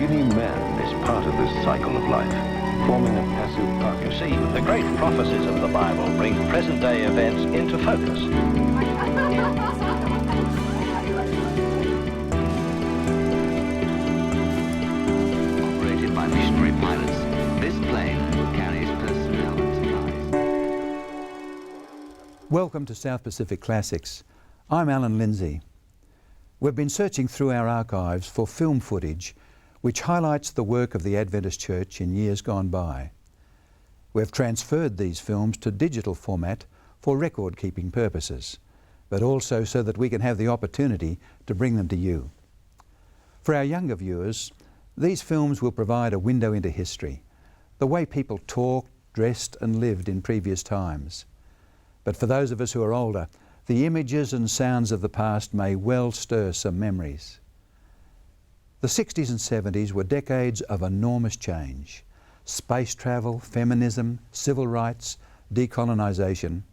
Skinny men is part of this cycle of life, forming a passive partnership. You see, the great prophecies of the Bible bring present-day events into focus. Operated by missionary pilots, this plane carries personnel and supplies. Welcome to South Pacific Classics. I'm Alan Lindsay. We've been searching through our archives for film footage which highlights the work of the Adventist Church in years gone by. We've transferred these films to digital format for record-keeping purposes, but also so that we can have the opportunity to bring them to you. For our younger viewers, these films will provide a window into history, the way people talked, dressed and lived in previous times. But for those of us who are older, the images and sounds of the past may well stir some memories. The 60s and 70s were decades of enormous change. Space travel, feminism, civil rights, decolonisation.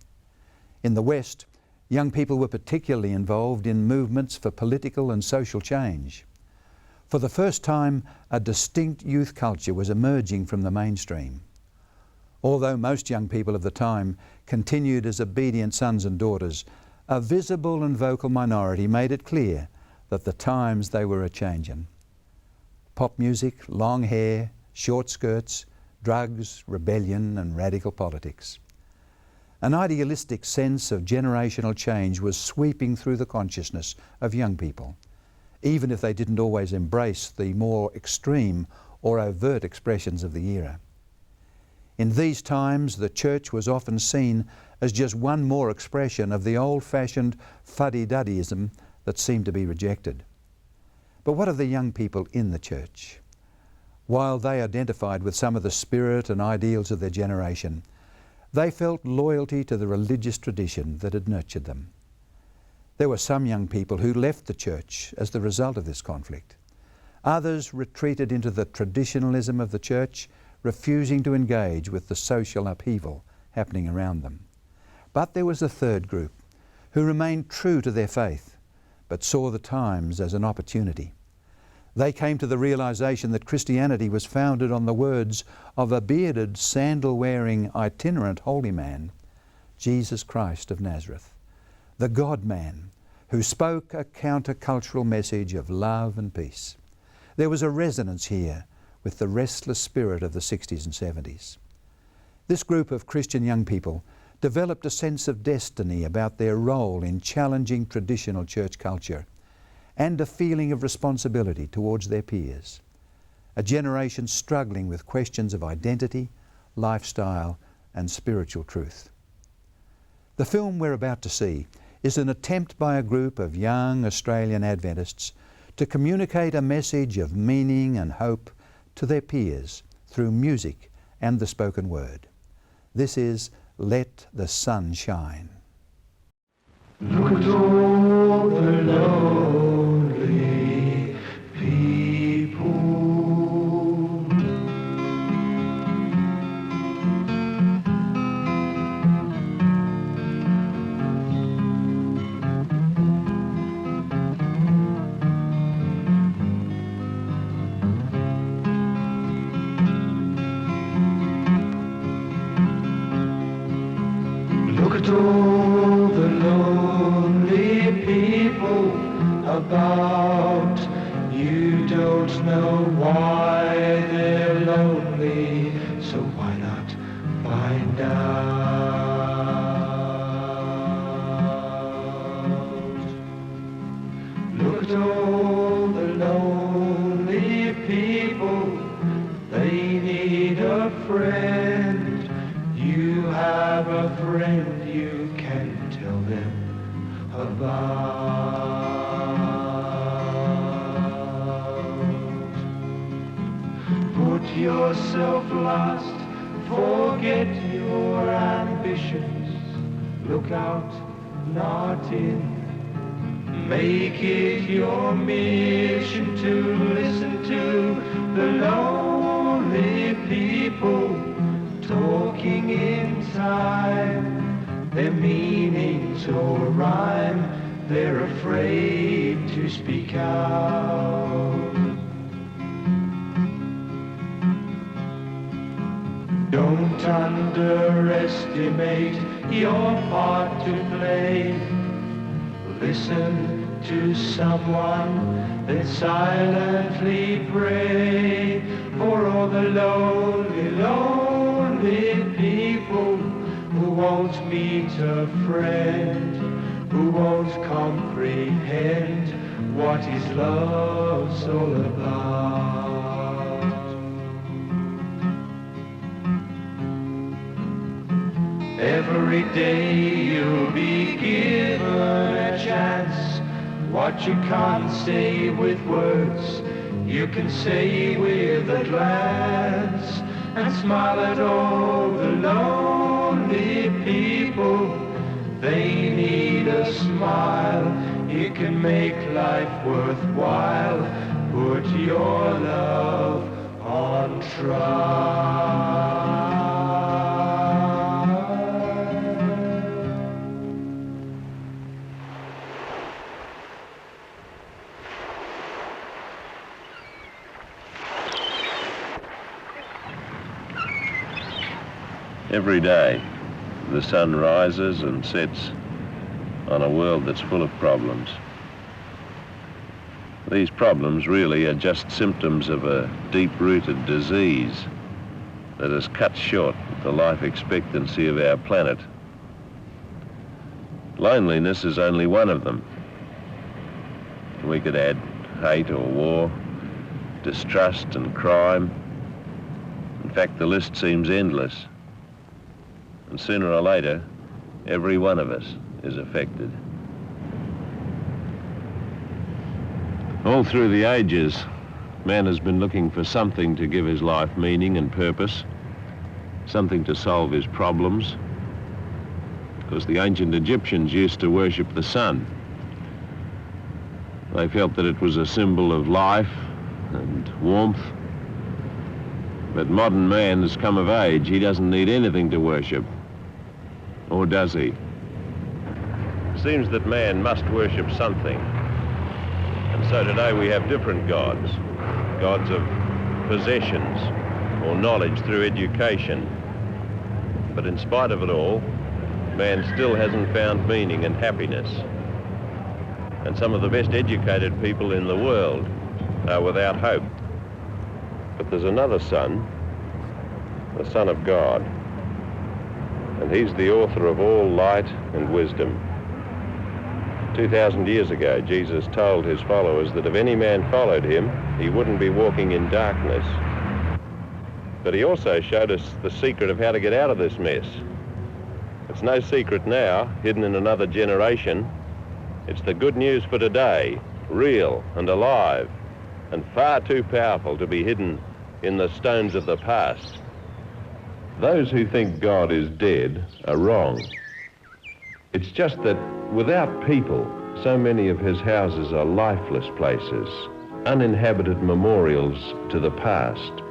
In the West, young people were particularly involved in movements for political and social change. For the first time, a distinct youth culture was emerging from the mainstream. Although most young people of the time continued as obedient sons and daughters, a visible and vocal minority made it clear that the times they were a-changin'. Pop music, long hair, short skirts, drugs, rebellion and radical politics. An idealistic sense of generational change was sweeping through the consciousness of young people, even if they didn't always embrace the more extreme or overt expressions of the era. In these times, the church was often seen as just one more expression of the old-fashioned fuddy-duddyism that seemed to be rejected. But what of the young people in the church? While they identified with some of the spirit and ideals of their generation, they felt loyalty to the religious tradition that had nurtured them. There were some young people who left the church as the result of this conflict. Others retreated into the traditionalism of the church, refusing to engage with the social upheaval happening around them. But there was a third group who remained true to their faith, but saw the times as an opportunity. They came to the realization that Christianity was founded on the words of a bearded, sandal-wearing, itinerant holy man, Jesus Christ of Nazareth, the God-man who spoke a countercultural message of love and peace. There was a resonance here with the restless spirit of the 60s and 70s. This group of Christian young people developed a sense of destiny about their role in challenging traditional church culture and a feeling of responsibility towards their peers, a generation struggling with questions of identity, lifestyle and spiritual truth. The film we're about to see is an attempt by a group of young Australian Adventists to communicate a message of meaning and hope to their peers through music and the spoken word. This is Let the Sun Shine. Look at all the lonely people. Look at all the lonely people about. You don't know why they're lonely, so why not find out? Look at all the lonely people, they need a friend. You have a friend you can tell them about. Put yourself last, forget your ambitions. Look out, not in. Make it your mission to listen to the lonely people talking in time. Their meanings or rhyme, they're afraid to speak out. Don't underestimate your part to play. Listen to someone, then silently pray for all the lonely, lonely people who won't meet a friend, who won't comprehend what his love's all about. Every day you'll be given a chance. What you can't say with words, you can say with a glance. And smile at all the lonely people. They need a smile. It can make life worthwhile. Put your love on trial. Every day, the sun rises and sets on a world that's full of problems. These problems really are just symptoms of a deep-rooted disease that has cut short the life expectancy of our planet. Loneliness is only one of them. We could add hate or war, distrust and crime. In fact, the list seems endless. And sooner or later, every one of us is affected. All through the ages, man has been looking for something to give his life meaning and purpose, something to solve his problems. Because the ancient Egyptians used to worship the sun. They felt that it was a symbol of life and warmth. But modern man has come of age. He doesn't need anything to worship. Or does he? It seems that man must worship something. And so today we have different gods. Gods of possessions or knowledge through education. But in spite of it all, man still hasn't found meaning and happiness. And some of the best educated people in the world are without hope. But there's another Son, the Son of God. And he's the author of all light and wisdom. 2,000 years ago, Jesus told his followers that if any man followed him, he wouldn't be walking in darkness. But he also showed us the secret of how to get out of this mess. It's no secret now, hidden in another generation. It's the good news for today, real and alive, and far too powerful to be hidden in the stones of the past. Those who think God is dead are wrong. It's just that without people, so many of his houses are lifeless places, uninhabited memorials to the past,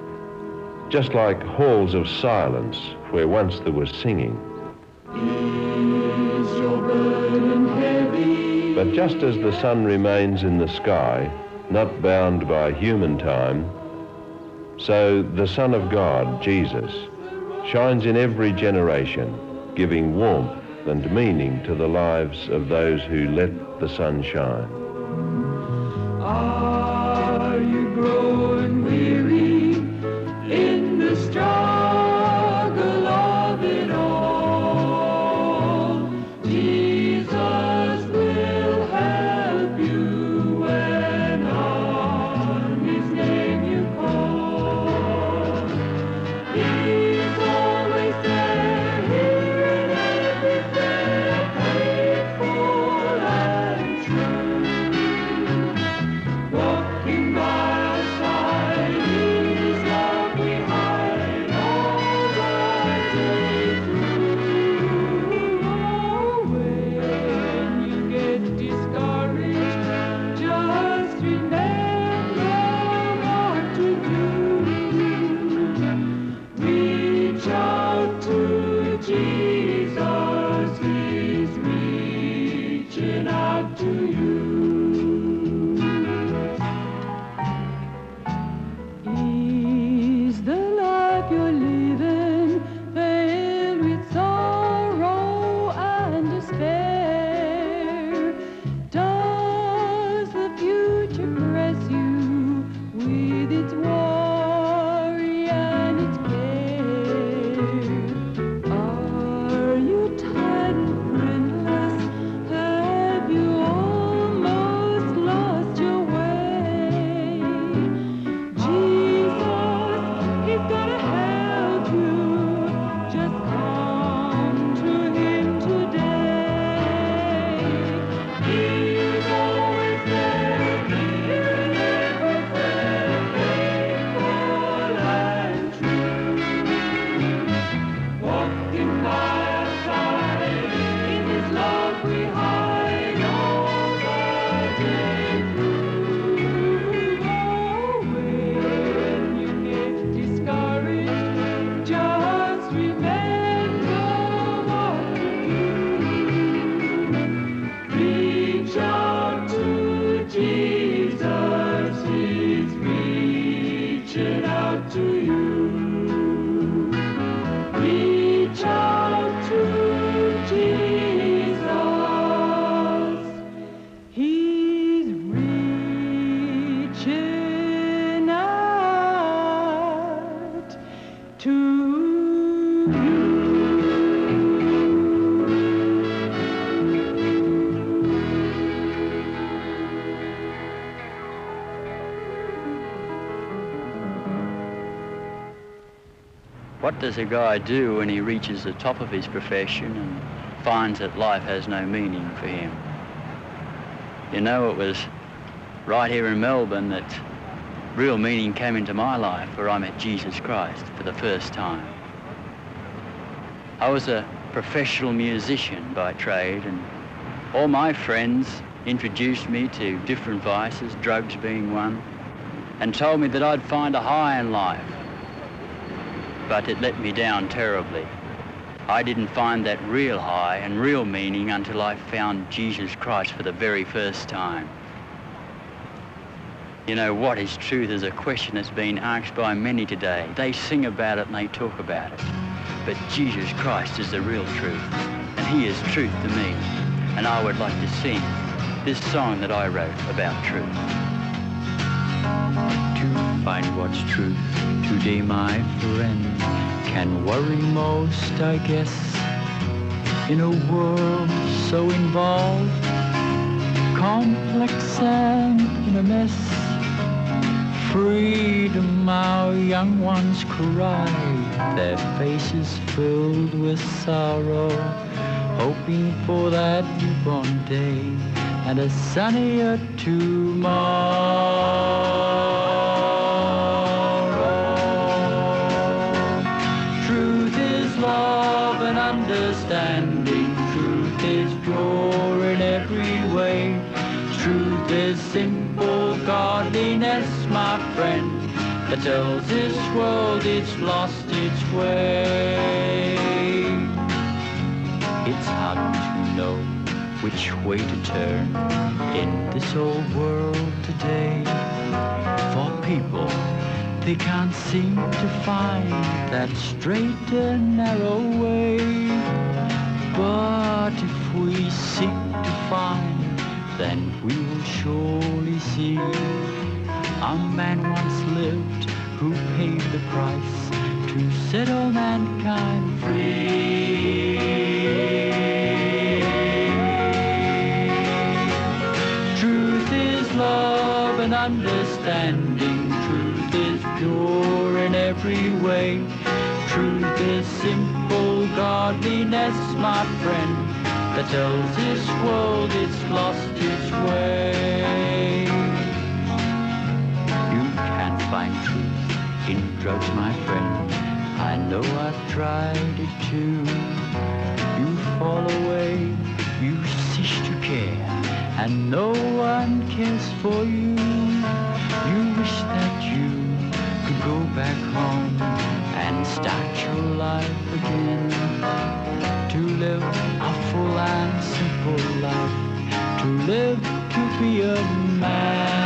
just like halls of silence where once there was singing. Is your burden heavy? But just as the sun remains in the sky, not bound by human time, so the Son of God, Jesus, shines in every generation, giving warmth and meaning to the lives of those who let the sun shine. Are you growing weary in the struggle of it all? Jesus will help you when on his name you call. He's always there, hearing every prayer, faithful and true. What does a guy do when he reaches the top of his profession and finds that life has no meaning for him? You know, it was right here in Melbourne that real meaning came into my life, where I met Jesus Christ for the first time. I was a professional musician by trade, and all my friends introduced me to different vices, drugs being one, and told me that I'd find a high in life. But it let me down terribly. I didn't find that real high and real meaning until I found Jesus Christ for the very first time. You know, what is truth is a question that's been asked by many today. They sing about it and they talk about it. But Jesus Christ is the real truth, and he is truth to me. And I would like to sing this song that I wrote about truth. To find what's truth today, my friend, can worry most, I guess, in a world so involved, complex and in a mess. Freedom, our young ones cry, their faces filled with sorrow, hoping for that newborn day and a sunnier tomorrow. Truth is love and understanding. Truth is pure in every way. Truth is simple godliness, my friend, that tells this world it's lost its way. It's hard to know which way to turn in this old world today. For people, they can't seem to find that straight and narrow way. But if we seek to find, then we will surely see. A man once lived who paid the price to set all mankind free. Truth is love and understanding. Truth is pure in every way. Truth is simple godliness, my friend, that tells this world it's lost its way. You can't find truth in drugs, my friend. I know I've tried it too. You fall away, you cease to care, and no one cares for you. You wish that you could go back home and start your life again, to live a full and simple life, to live to be a man.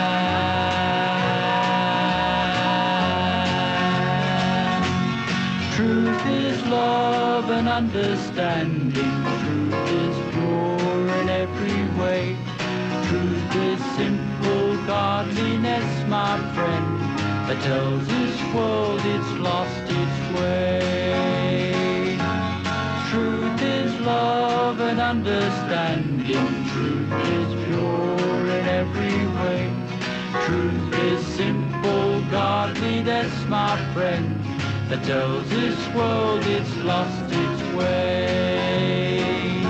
Truth is love and understanding. Truth is pure in every way. Truth is simple godliness, my friend, that tells this world it's lost its way. Truth is love and understanding. Truth is pure in every way. Truth is simple godliness, my friend, that tells this world it's lost its way.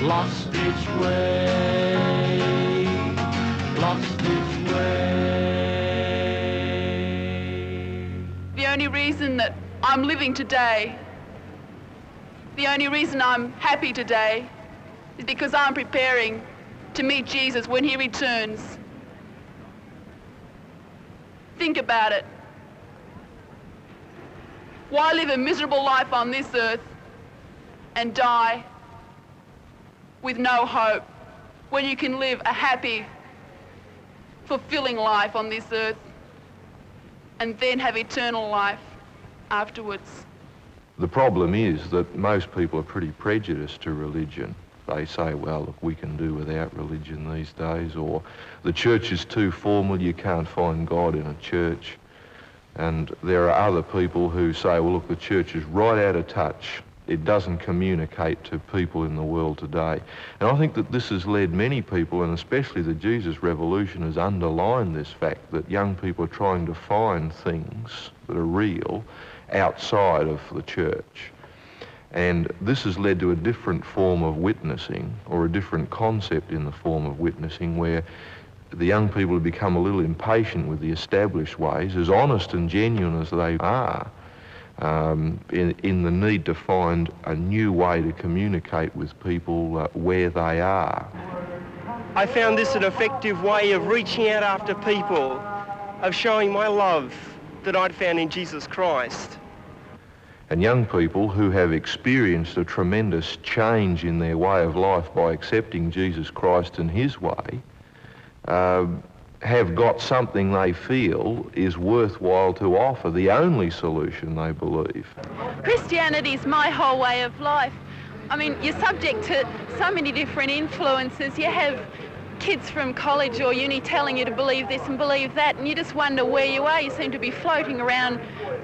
Lost its way. Lost its way. The only reason that I'm living today, the only reason I'm happy today, is because I'm preparing to meet Jesus when he returns. Think about it. Why live a miserable life on this earth and die with no hope when you can live a happy, fulfilling life on this earth and then have eternal life afterwards? The problem is that most people are pretty prejudiced to religion. They say, well, look, we can do without religion these days, or the church is too formal, you can't find God in a church. And there are other people who say, well, look, the church is right out of touch. It doesn't communicate to people in the world today. And I think that this has led many people, and especially the Jesus Revolution has underlined this fact, that young people are trying to find things that are real outside of the church. And this has led to a different form of witnessing, or a different concept in the form of witnessing, where the young people have become a little impatient with the established ways, as honest and genuine as they are, in the need to find a new way to communicate with people where they are. I found this an effective way of reaching out after people, of showing my love that I'd found in Jesus Christ. And young people who have experienced a tremendous change in their way of life by accepting Jesus Christ and his way, have got something they feel is worthwhile to offer, the only solution they believe. Christianity is my whole way of life. I mean, you're subject to so many different influences. You have kids from college or uni telling you to believe this and believe that, and you just wonder where you are. You seem to be floating around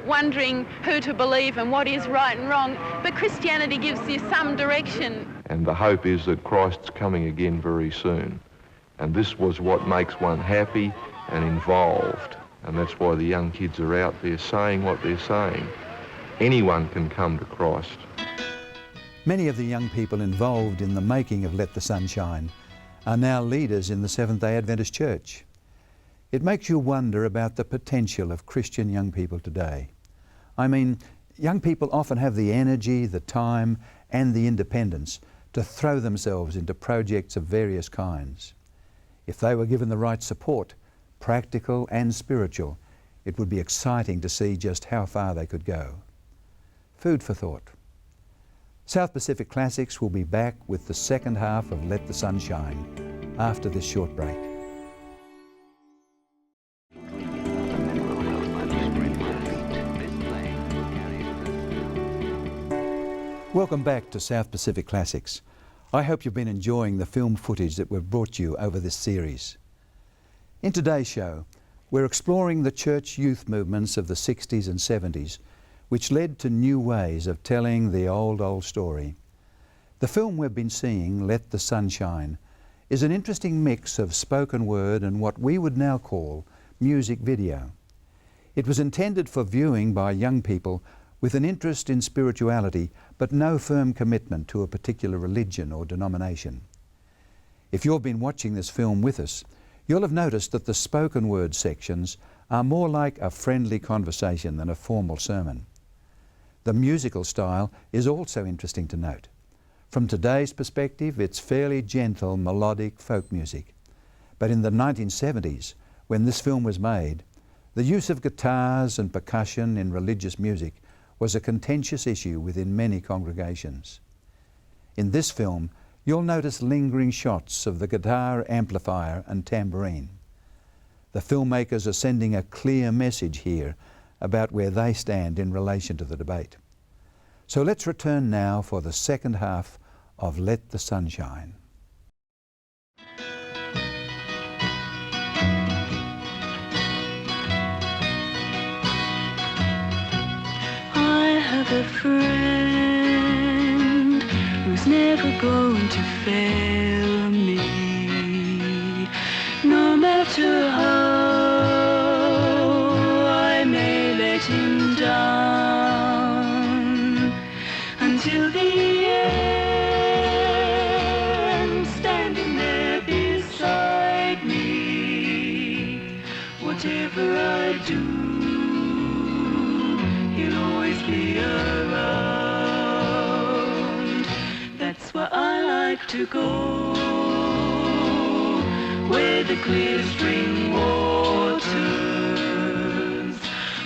wondering who to believe and what is right and wrong. But Christianity gives you some direction. And the hope is that Christ's coming again very soon. And this was what makes one happy and involved. And that's why the young kids are out there saying what they're saying. Anyone can come to Christ. Many of the young people involved in the making of Let the Sun Shine are now leaders in the Seventh-day Adventist Church. It makes you wonder about the potential of Christian young people today. I mean, young people often have the energy, the time, and the independence to throw themselves into projects of various kinds. If they were given the right support, practical and spiritual, it would be exciting to see just how far they could go. Food for thought. South Pacific Classics will be back with the second half of Let the Sun Shine after this short break. Welcome back to South Pacific Classics. I hope you've been enjoying the film footage that we've brought you over this series. In today's show, we're exploring the church youth movements of the 60s and 70s, which led to new ways of telling the old story. The film we've been seeing, Let the Sun Shine, is an interesting mix of spoken word and what we would now call music video. It was intended for viewing by young people with an interest in spirituality, but no firm commitment to a particular religion or denomination. If you've been watching this film with us, you'll have noticed that the spoken word sections are more like a friendly conversation than a formal sermon. The musical style is also interesting to note. From today's perspective, it's fairly gentle, melodic folk music. But in the 1970s, when this film was made, the use of guitars and percussion in religious music was a contentious issue within many congregations. In this film, you'll notice lingering shots of the guitar amplifier and tambourine. The filmmakers are sending a clear message here about where they stand in relation to the debate. So let's return now for the second half of Let the Sun Shine. A friend who's never going to fail me, no matter how I may let him down, until the end, standing there beside me. Whatever I do, he'll always be around. That's where I like to go, where the clear spring waters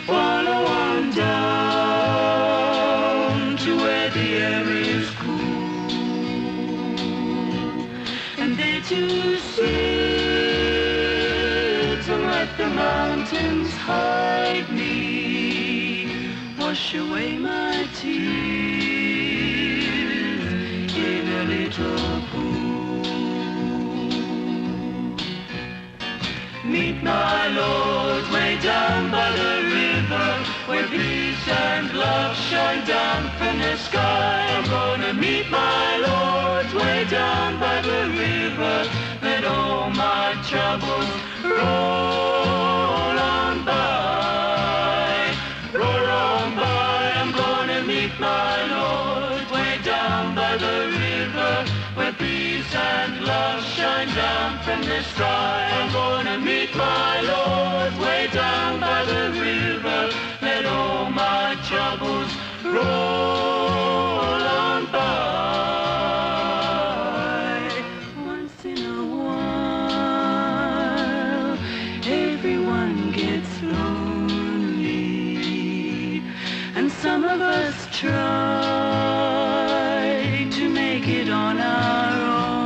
follow on down to where the air is cool, and there to sit and let the mountains hide me, wash away my tears in a little pool. Meet my Lord way down by the river, where peace and love shine down from the sky. I'm gonna meet my Lord way down by the river, let all my troubles roll on by, roll on by. from the sky. I'm gonna meet my Lord way down by the river. Let all my troubles roll on by. Once in a while, everyone gets lonely, and some of us try to make it on our own.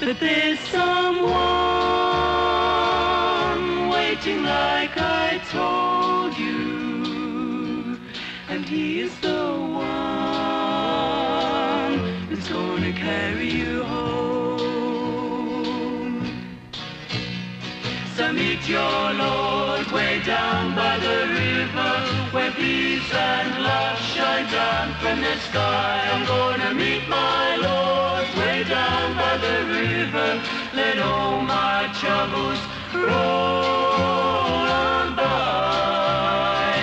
But there's someone waiting like I told you, and he is the one who's gonna carry you home. So meet your Lord way down by the river, where peace and love shine down from the sky. I'm gonna meet my Lord way down by the river. Let all my troubles roll on by.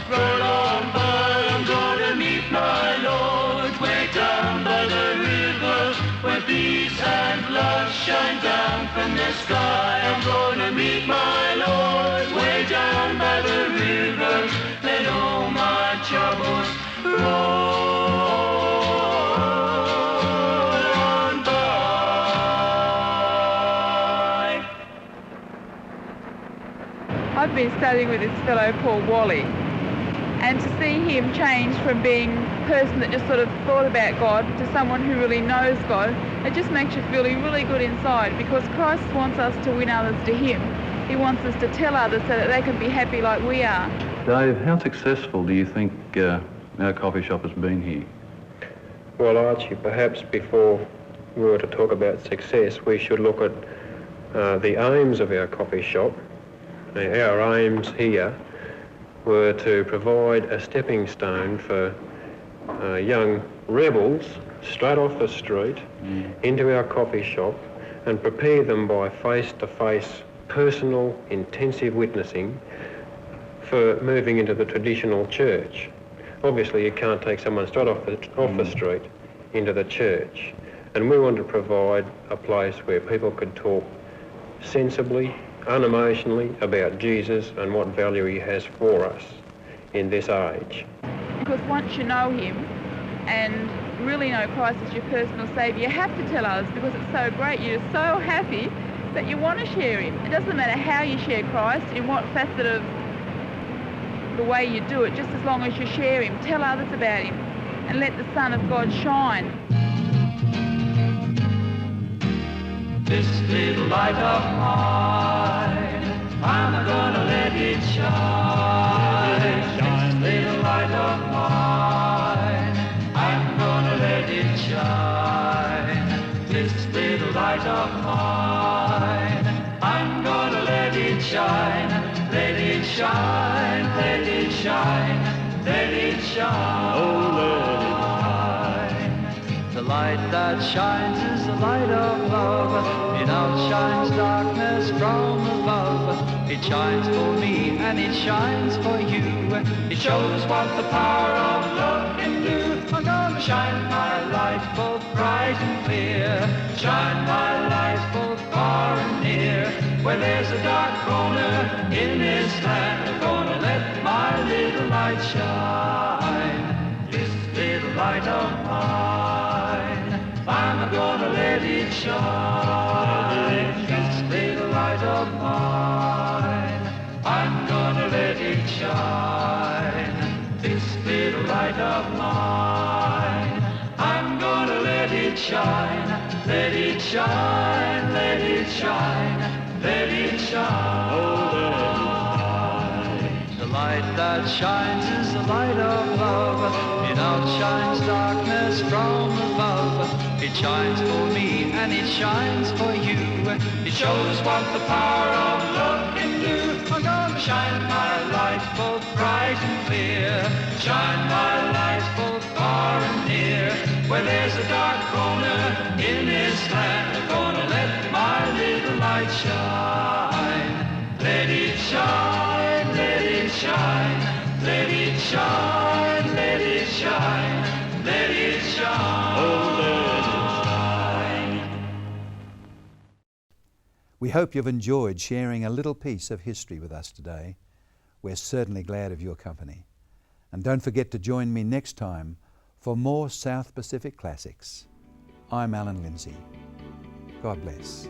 Roll on by. I'm gonna meet my Lord way down by the river, where peace and love shine down from the sky. I'm gonna meet my Lord way down by the river. Let all my troubles roll on by. I've been studying with this fellow called Wally, and to see him change from being a person that just sort of thought about God to someone who really knows God, it just makes you feel really good inside, because Christ wants us to win others to him. He wants us to tell others so that they can be happy like we are. Dave, how successful do you think our coffee shop has been here? Well, Archie, perhaps before we were to talk about success, we should look at the aims of our coffee shop. Our aims here were to provide a stepping stone for young rebels straight off the street into our coffee shop, and prepare them by face-to-face personal intensive witnessing for moving into the traditional church. Obviously you can't take someone straight off the street into the church, and we want to provide a place where people could talk sensibly, unemotionally about Jesus and what value he has for us in this age. Because once you know him and really know Christ as your personal saviour, you have to tell others, because it's so great. You're so happy that you want to share him. It doesn't matter how you share Christ, in what facet of the way you do it, just as long as you share him. Tell others about him and let the Son of God shine. This little light of mine, I'm gonna let it shine. This little light of mine, I'm gonna let it shine. This little light of mine, I'm gonna let it shine. Let it shine, let it shine, let it shine. Oh, let it shine. The light that shines is the light of love. It outshines darkness from above. It shines for me and it shines for you. It shows what the power of love can do. I'm gonna shine my light both bright and clear. Shine my light both far and near. Where there's a dark corner in this land, I'm gonna let my little light shine. This little light of mine, I'm gonna let it shine. This little light of mine, I'm gonna let it shine. This little light of mine, I'm gonna let it shine. Let it shine, let it shine, let it shine. Oh, let it shine. The light that shines is the light of love. It outshines darkness from above. It shines for me and it shines for you. It shows what the power of love can do. I'm gonna shine my light both bright and clear. Shine my light both far and near. Where there's a dark corner in this land, I'm gonna let my little light shine. Let it shine, let it shine, let it shine, let it shine, let it shine. Oh, let it shine. We hope you've enjoyed sharing a little piece of history with us today. We're certainly glad of your company. And don't forget to join me next time for more South Pacific Classics. I'm Alan Lindsay. God bless.